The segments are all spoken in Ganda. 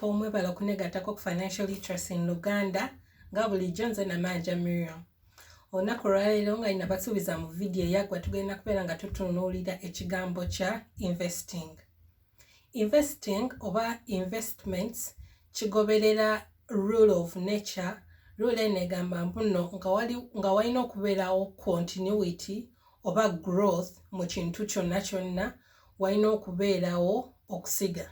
people mwebala okunegatako ku financial literacy in Luganda nga bulijjo nze Namanja Miriam. Olunaku olwaleero nga ina basuubiza mu video eyaggwa tugenda kubeera nga tutunuulira ekigambo kya investing. Investing oba investments kigoberera rule of nature. Rule eno egamba mbuno nga walina okubeerawo continuity oba growth mu kintu kyonna kyonna, walina okubeerawo okusiga.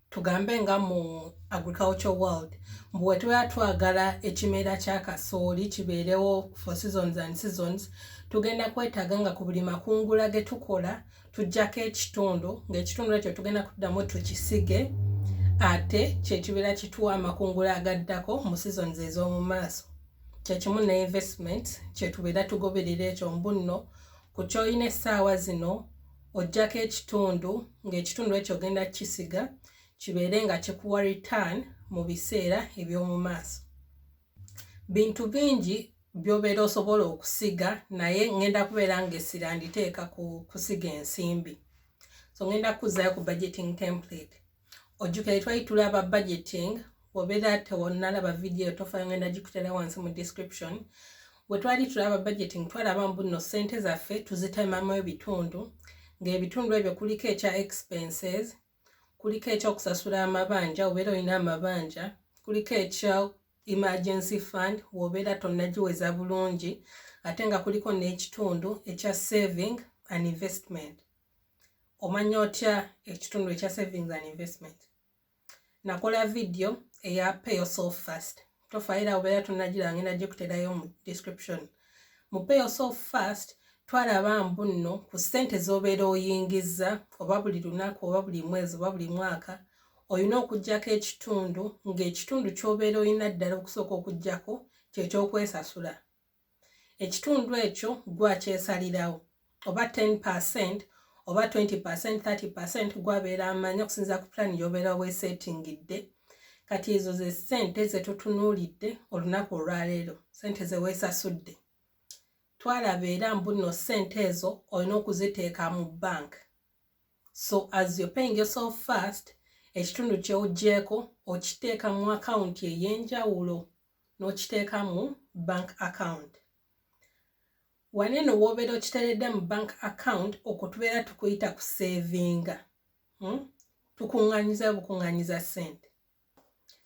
Tugambe nga mu agricultural world bwe tuba twagala ekimera kya kasooli kibeerewo for seasons and seasons, tugenda kwetaaga nga ku buli makungula ge tukola tujjako ekitundu, ng'ekitundu ekyo tugenda kuddamu tukisige ate kyekibeera kituwa amakungula agaddako mu seasons ez'omu maaso. Kyekimu ne investment kyetubeera tugoberera ekyo mbunno ku kyolina essaawa zino ojjako ekitundu, ng'ekitundu ekyo ogenda kisiga kibeere nga kikuwa return mu biseera eby'omu maaso. Bintu bingi by'obeera osobola okusiga, naye ngenda kubeera ng'essira nditeeka ku kusiga ensimbi. So ngenda kuzaayo ku budgeting template. Ojjukira twali tulaba budgeting, obeera tewonnalaba video tofayo ngenda gikutera wansi mu description. Bwe twali tulaba budgeting twalaba mbuno ssente zaffe tuzitemamu ebitundu, ng'ebitundu ebyo kuliko ekya expenses, kuliko ekyokusasula amabanja obeera olina amabanja, kuliko ekya emergency fund wobeera tonnagiweza bulungi, ate nga kuliko n'ekitundu ekya saving and investment. Omanya otya ekitundu ekya savings and investment? Nakola video eya pay yourself first. Tofaira obeera tonnagira ngenda gikuterayo mu description. Mu pay yourself first twalaba mbuno ku ssente z'obeera oyingiza oba buli lunaku oba buli mwezi oba buli mwaka, olina okuggyako ekitundu, ng'ekitundu ky'obeera olina ddala okusooka okuggyako kyekyokwesasula. Ekitundu ekyo gwakyesalirawo oba 10% oba 20%, 30% gwabeera amanya okusinziira ku plan y'obeera weesetingidde. Kati ezo ze ssente ze tutunuulidde olunaku olwaleero, ssente ze weesasudde. Twalaba era mbuno ssente ezo olina okuziteeka mu bank. So as you're paying yourself first, ekitundu ky'oggyeeko okiteeka mu account ey'enjawulo n'okiteeka mu bank account. Waneno w'obeera okiteredde mu bank account okwo tubeera tukuyita ku savinga. Tukuŋŋaanyiza bukuŋŋaanyiza ssente.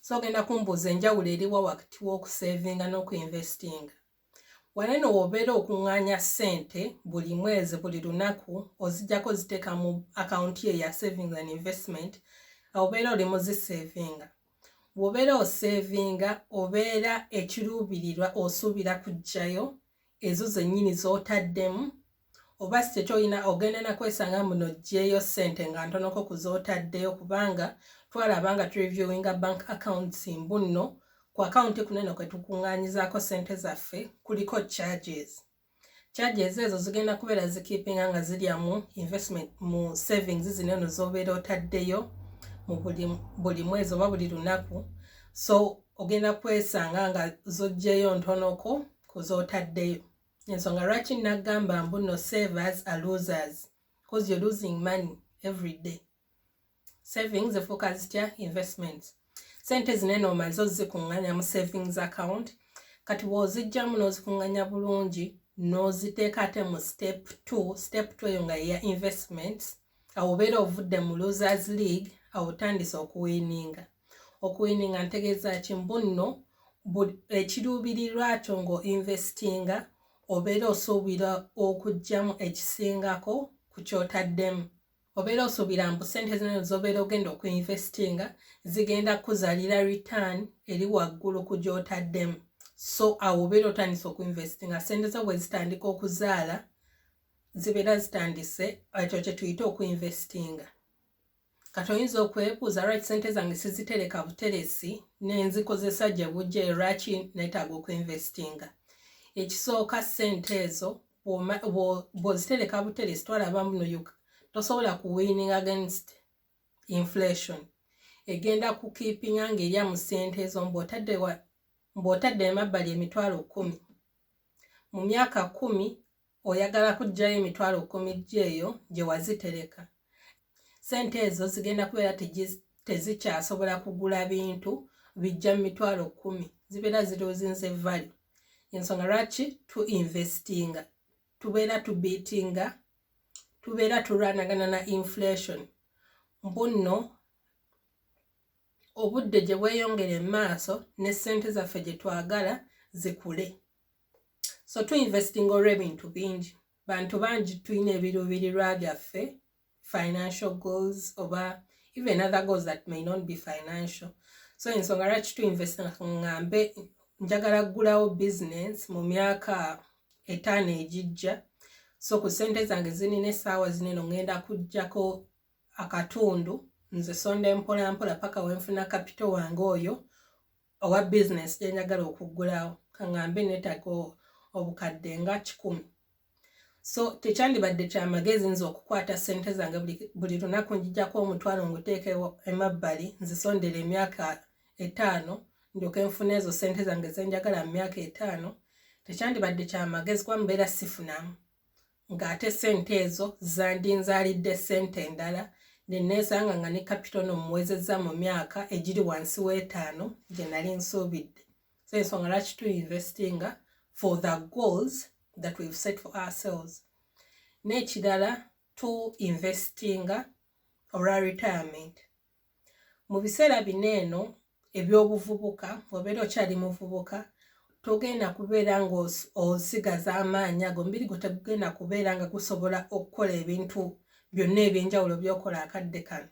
So ogenda kumbuuza enjawulo eriwa wakati w'okusavinga n'okuinvestinga. Waneno w'obeera okuŋŋaanya ssente buli mwezi buli lunaku oziggyako ziteeka mu account ye ya savings and investment, obeera oli muzisavinga. Bw'obeera osavinga obeera ekiruubirirwa osuubira kuggyayo ezo zennyini z'otaddemu, oba si kyolina ogenda na kwesanga muno oggyeeyo ssente nga ntonoko ku z'otaddeyo, kubanga twalaba nga tureviewinga bank accounts mbunno ku account kuneno kwe tukuŋŋaanyizaako ssente zaffe kuliko charges. Charges ezo zigenda kubeera zikiipinga nga zirya mu investment mu savings zineno z'obeera otaddeyo mu buli mwezi oba buli lunaku. So ogenda kwesanga nga zoggyeyo ntonoko ku z'otaddeyo. Ensonga lwaki nagamba mbuno savers are losers, because you're losing money every day. Savings efuuka zitya? Investments. Ssente zineno omaze ozikuŋŋaanya mu savings account, kati bw'oziggyamu n'ozikuŋŋaanya bulungi n'oziteeka ate mu step 2. Step 2 eyo nga ya investments, awo obeera ovudde mu losers league, awo otandise okuwiininga. Okuwiininga ntegeeza ki? Mbunno ekiruubirirwa kyo ng'oinvestinga obeera osuubira okuggyamu ekisingako ku kyotaddemu. Obeera osuubira mbu ssente zino z'obeera ogenda okuinvestinga zigenda kuzaalira return eri waggulu ku gy'otaddemu. So awo obeera otandise okuinvestinga. Ssente zo bwe zitandika okuzaala zibeera zitandise, ekyo kye tuyita okuinvestinga. Kati oyinza okwebuuza lwaki ssente zange sizitereka buteresi n'enzikozesa gye bujja, lwaki neetaaga okuinvestinga? Ekisooka ssente ezo bw'ozitereka buteresi twalaba muno tosobola kuwiininga against inflation. Egenda kukiipinga ng'erya mu ssente ezo mbw'otadde emabbali emitwalo 10. Mu myaka 10 oyagala kuggyayo emitwalo 10 gy'eyo gye wazitereka. Ssente ezo zigenda kubeera tezikyasobola kugula bintu bijja mu mitwalo 10 zibeera zirozinze value. Yensonga lwaki tuinvestinga, tubeera tubeatinga, tubeera tulwanagana na inflation. Mbuno obudde gye bweyongere maaso ne ssente zaffe gye twagala zikule. So tuinvestinga olw'ebintu bingi. Bantu bangi tulina ebiruubirirwa byaffe, financial goals oba even other goals that may not be financial. So ensonga lwaki tuinvestinga ngambe njagala kugulawo business mu myaka 5 ejijja. So ku ssente zange zinina essaawa zineno ngenda kujjako akatundu nze sonda mpola mpola paka wenfuna capital wange oyo owa business gye njagala okuggulawo. Kangambe neetaga obukadde nga 10. So tekyandibadde kya magezi nze okukwata ssente zange buli lunaku njijjako omutwalo nguteeke emabbali nzisondere emyaka 5 ndyoke nfune ezo ssente zange ze njagala mu myaka 5. Tekyandibadde kya magezi kuba mbeera sifunamu ng'ate ssente ezo zandinzaalidde ssente endala ne neesanga nga ne capital nomuwezezza mu myaka egiri wansi w'5 gye nali nsuubidde. So ensonga lwaki tuinvestinga for the goals that we've set for ourselves. N'ekirala tuinvestinga olwa retirement. Mu biseera bineeno ebyobuvubuka, obeera okyali muvubuka, togenda kubeera ng'osigaza amaanyi ago, omubiri gwo tegugenda kubeera nga gusobola okukola ebintu byonna ebyenjawulo by'okola akadde kano.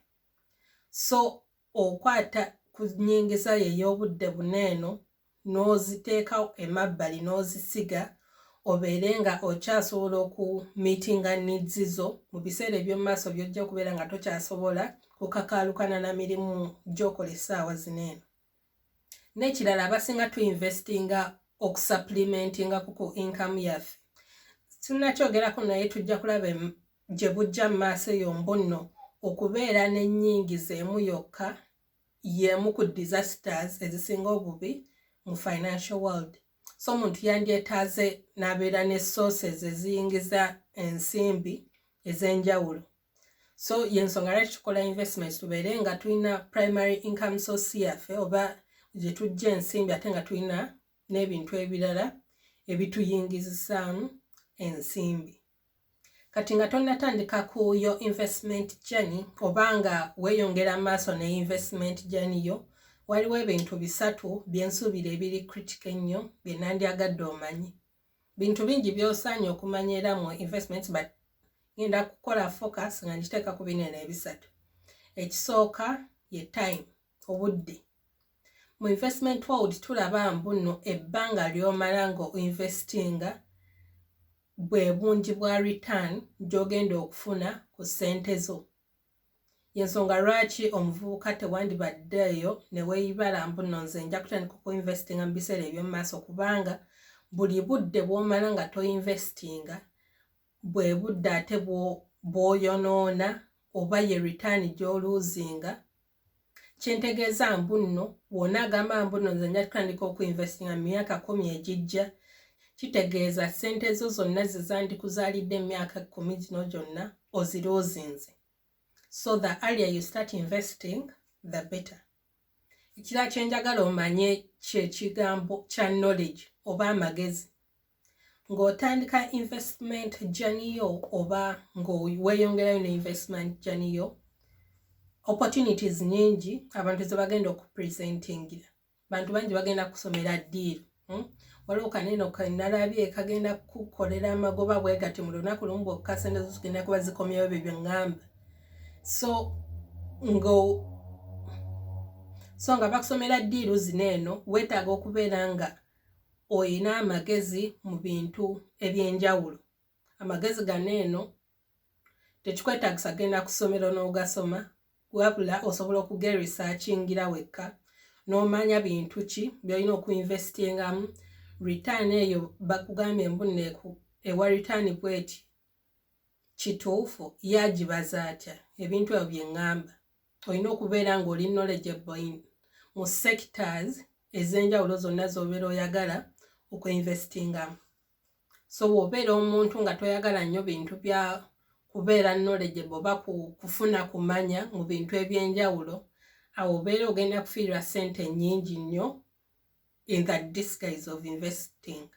So okwata ku nnyingiza ye ey'obudde buneeno n'oziteeka emabbali n'ozisiga obeere nga okyasobola okumiitinga needs zo mu biseera eby'omu maaso by'ojja okubeera nga tokyasobola kukakaalukana na mirimu gy'okola essaawa zineeno. N'ekirala abasinga tuinvestinga okusupplementinga ku income yaffe. Sinnakyogerako naye tujja kulaba gye bujja mu maaso eyo mbunno okubeera n'ennyingiza emu yokka y'emu ku disasters ezisinga obubi mu financial world. So omuntu yandyetaaze n'abeera ne sources eziyingiza ensimbi ez'enjawulo. So yensonga lwaki tukola investments tubeere nga tulina primary income source yaffe oba gye tujja ensimbi ate nga tulina n'ebintu ebirala ebituyingizisaamu ensimbi. Kati nga tonnatandika ku yo investment journey oba nga weeyongera maaso ne investment journey yo, waliwo ebintu 3 byensuubira ebiri critical ennyo bye nandyagadde omanyi. Bintu bingi by'osaanye okumanya era mu investments but ngenda kukola focus nga ngiteeka ku binene 3. Ekisooka ye time, obudde. Mu investment world tulaba mbuno ebbanga ly'omala ng'oinvestinga bwe bungi bwa return gy'ogenda okufuna ku ssente zo. Yensonga lwaki omuvubuka tewandibaddeeyo ne weeyibala mbuno nze nja kutandika okuinvestinga mu biseera eby'omu maaso kubanga buli budde bw'omala nga toinvestinga bwe budde ate bw'oyonoona oba ye return gy'oluuzinga. Kyentegeeza mbuno wonna agamba mbuno nze nja kutandika okuinvestinga mu myaka 10 ejijja, kitegeeza ssente zo zonna ze zandikuzaalidde emyaka 10 gino gyonna oziruuzinze. So the earlier you start investing, the better. Ekirala kye njagala omanye ky'ekigambo kya knowledge oba amagezi. Ng'otandika investment journey yo oba ng'weeyongerayo ne investment journey yo, opportunities nyingi abantu ze bagenda okupresentingira. Bantu bangi bagenda kusomera ddiiru. Waliwo kaneno kanalabye kagenda kukolera amagoba bwe gati mu lunaku lumu bwokka ssente zo zigenda kuba zikomyewo bye ngamba. So nga bakusomera ddiiru zineeno weetaaga okubeera nga oyina amagezi mu bintu ebyenjawulo. Amagezi ganeeno tekikwetaagisa genda kusomero n'ogasoma, wabula osobola okugeresearchingira wekka n'omanya bintu ki by'olina okuinvestingamu. Return eyo bakugambye mbuneeku ewa return bweti kituufu yagibaza atya. Ebintu ebyo bye ngamba olina okubeera ng'oli knowledgeable mu sectors ez'enjawulo zonna z'obeera oyagala okuinvestingamu. So bw'obeera omuntu nga toyagala nnyo bintu bya kubeera knowledgeable oba kufuna kumanya mu bintu ebyenjawulo, awo obeera ogenda kufiirwa ssente nnyingi nnyo in the disguise of investing.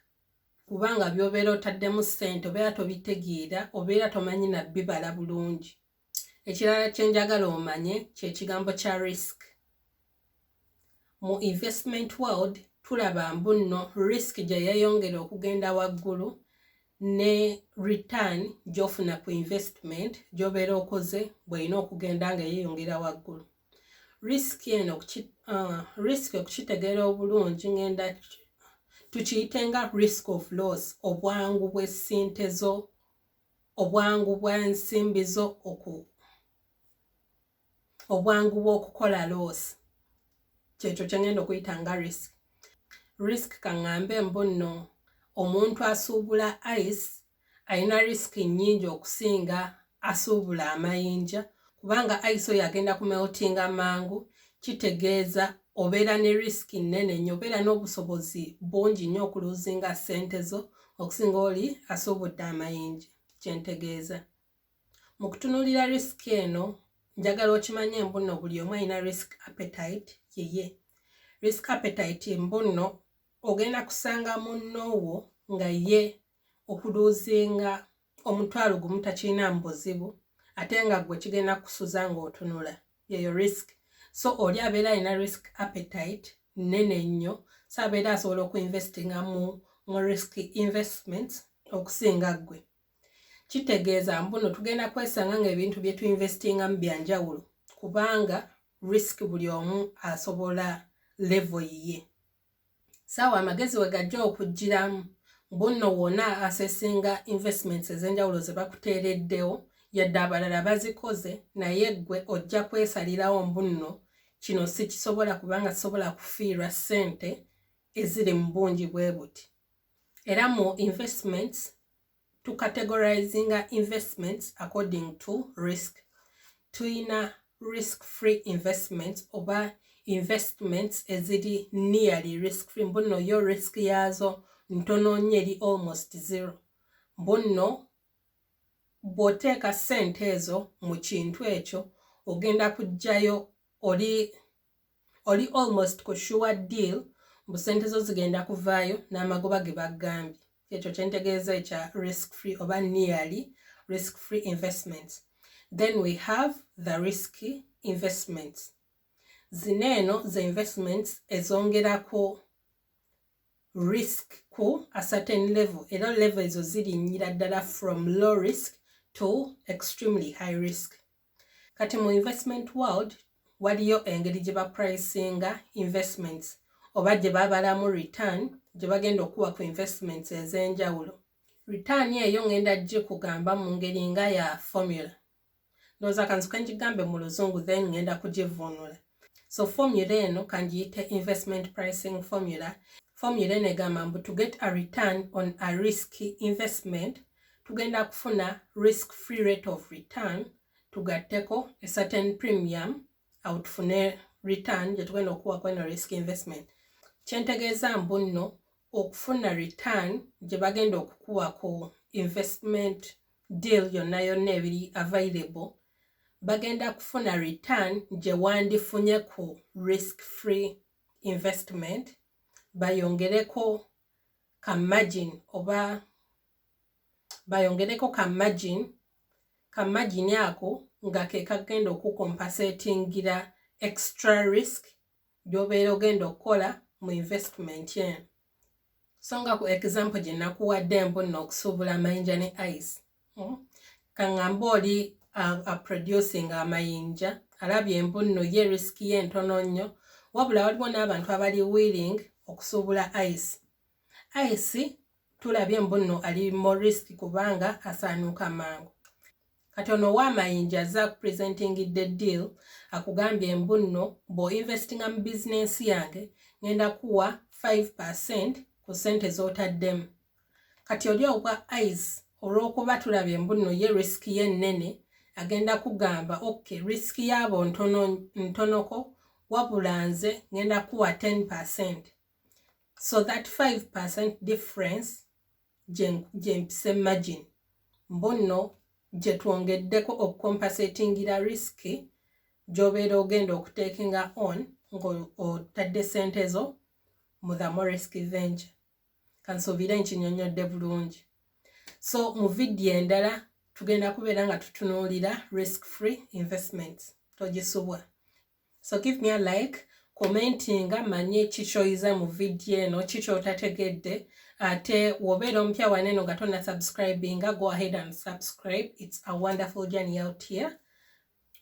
Kubanga by'obeera otaddemu ssente obeera tobitegeera, obeera tomanyi na bibala bulungi. Ekirala kye njagala omanye kye kigambo kya risk. Mu investment world tulaba mbu nno risk gye yeeyongera okugenda waggulu ne return gy'ofuna ku investment gy'obeera okoze bw'erina okugenda nga yeeyongera waggulu. Risk eno risk okukitegeera obulungi ngenda tukiyite nga risk of loss, obwangu bw'essente zo, obwangu bwa nsimbi zo, obwangu bw'okukola loss. Kyekyo kye ngenda okuyita nga risk. Risk kaŋŋambe mbu nno omuntu asuubula ice alina risk nnyingi okusinga asuubula amayinja, kubanga ice oyo agenda kumeltinga mangu, kitegeeza obeera ne risk nnene nnyo, obeera n'obusobozi bungi nnyo okuluzinga ssente zo okusinga oli asuubudde amayinja. Kyentegeeza mu kutunuulira risk eno njagala okimanye mbu nno buli omu alina risk appetite yeye. Risk appetite mbu nno ogenda kusanga munnoowo nga ye okuluzinga omutwalo gumu takirina mu buzibu ate nga gwe kigenda kusuza ng'otunula, yeyo risk. So oli abeera alina risk appetite nnene nnyo, so abeera asobola okuinvestinga mu risk investments okusinga gwe. Kitegeeza mbu nno tugenda kwesanga ng'ebintu bye tuinvestingamu bya njawulo kubanga risk buli omu asobola level ye. Saawa amagezi we gajja okugiramu mbu nno wonna asesinga investments ez'enjawulo ze bakuteereddewo yadde abalala bazikoze, naye gwe ojja kwesalirawo mbu nno kino sikisobola kubanga sisobola kufiirwa ssente eziri mu bungi bwe buti. Era mu investments tucategorizinga investments according to risk. Tuyina risk free investments oba investments eziri nearly risk free, mbu nno yo risk yaazo ntono nnyo eri almost zero. Mbu nno bw'oteeka ssente ezo mu kintu ekyo ogenda kujjayo oli almost ku sure deal mbu ssente zo zigenda kuvaayo n'amagoba ge bagambye. Ekyo kye ntegeeza ekya risk free oba nearly risk free investments. Then we have the risky investments. Zino eno ze investments ezongerako risk ku a certain level, era level ezo zirinnyira ddala from low risk to extremely high risk. Kati mu investment world waliyo engeri gye bapricinga investments oba gye babalamu return gye bagenda okuwa ku investments ez'enjawulo. Return eyo ngenda gikugamba mu ngeri nga ya formula. Ndowooza kanzuka ngigambe mu luzungu then ngenda kugivvuunula. So formula eno kangiyite investment pricing formula. Formula eno egamba mbu to get a return on a risky investment tugenda kufuna risk free rate of return tugatteko a certain premium awo tufune return gye tugenda okuwa kweno risk investment. Kyentegeeza mbu nno okufuna return gye bagenda okukuwa ku investment deal yonna yonna ebiri available, bagenda kufuna return gye wandifunye ku risk free investment, bayongereko ka margin oba bayongereko ka margin ako nga ke kagenda okucompensatingira extra risk gy'obeera ogenda okukola mu investment yen. So nga ku example gye nakuwadde mbu nno okusuubula amayinja ne ice. Kaŋŋamba oli producing amayinja alabye mbu nno ye risk ye ntono nnyo, wabula waliwo n'abantu abali willing okusuubula ice. Ice tulabye mbu nno ali more risk kubanga asaanuuka mangu. Kati ono w'amayinja aza kupresentingidde deal akugambye mbu nno bw'oinvestinga mu bizinensi yange ngenda kuwa 5% ku ssente z'otaddemu. Kati oli obwa ice olw'okuba tulabye mbu nno ye risk ye nnene agenda kugamba okay risk yaabo ntonoko wabula nze ngenda kuwa 10%. So that 5% difference gye mpise margin mbu nno gye twongeddeko okucompensatingira risk gy'obeera ogenda okutekinga on ng'otadde ssente zo mu the more risk venture. Kansuubire nkinyonnyodde bulungi. So mu vidiyo endala tugenda kubeera nga tutunuulira risk free investments. Togisubwa. So give me a like, commentinga manye kichoiza mu vidiyo eno, kichotategedde. Ate wobeera ompya waneno nga tonna subscribinga, go ahead and subscribe. It's a wonderful journey out here.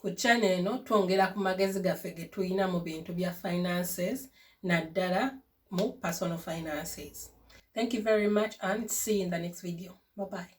Ku channel eno twongera ku magezi gaffe ge tuyina mu bintu bya finances naddala mu personal finances. Thank you very much and see you in the next video. Bye bye.